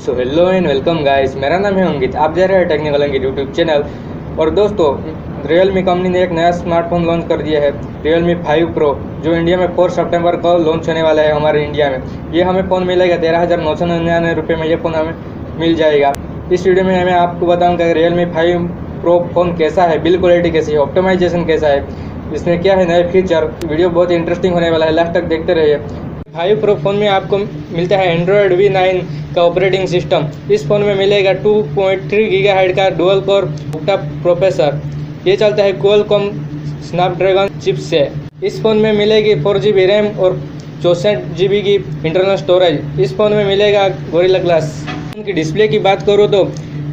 So hello and welcome guys, मेरा नाम है अंकित। आप जा रहे हैं टेक्निकल अंकित यूट्यूब चैनल। और दोस्तों, Realme कंपनी ने एक नया स्मार्टफोन लॉन्च कर दिया है, Realme 5 Pro, जो इंडिया में 4 सितंबर को लॉन्च होने वाला है हमारे इंडिया में। ये हमें फ़ोन मिलेगा 13,999 रुपये में। ये फ़ोन हमें मिल जाएगा। इस वीडियो में मैं आपको बताऊंगा कि Realme 5 Pro फ़ोन कैसा है, बिल्ड क्वालिटी कैसी है, ऑप्टिमाइजेशन कैसा है, इसमें क्या है नए फीचर। वीडियो बहुत इंटरेस्टिंग होने वाला है, लास्ट तक देखते रहिए। 5 Pro फ़ोन में आपको मिलता है एंड्रॉयड V9 का ऑपरेटिंग सिस्टम। इस फ़ोन में मिलेगा 2.3 गीगाहर्ट्ज़ का डुअल कोर ऑक्टा प्रोसेसर। ये चलता है क्वालकॉम स्नैपड्रैगन चिप से। इस फ़ोन में मिलेगी 4GB रैम और 64GB की इंटरनल स्टोरेज। इस फ़ोन में मिलेगा गोरिल्ला ग्लास। फ़ोन की डिस्प्ले की बात करूँ तो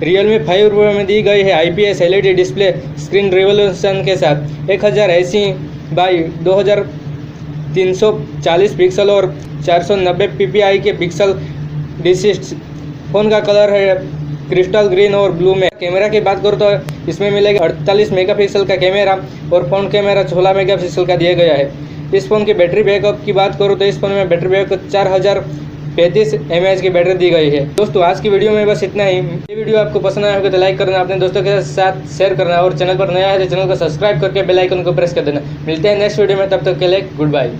Realme 5 Pro में दी गई है IPS LED display screen revolution के साथ 1080 बाई 2340 पिक्सल और 490 ppi के पिक्सल डिसिस्ट। फ़ोन का कलर है क्रिस्टल ग्रीन और ब्लू में। कैमरा की बात करूँ तो इसमें मिलेगा 48 मेगापिक्सल का कैमरा और फ्रंट कैमरा 16 मेगापिक्सल का दिया गया है। इस फ़ोन की बैटरी बैकअप की बात करूँ तो इस फ़ोन में बैटरी बैकअप 4035 mAh की बैटरी दी गई है। दोस्तों, आज की वीडियो में बस इतना ही। ये वीडियो आपको पसंद आया होगा तो लाइक करना, अपने दोस्तों के साथ शेयर करना और चैनल पर नया है तो चैनल को सब्सक्राइब करके बेल आइकन को प्रेस कर देना। मिलते हैं नेक्स्ट वीडियो में, तब तक के लिए गुड बाय।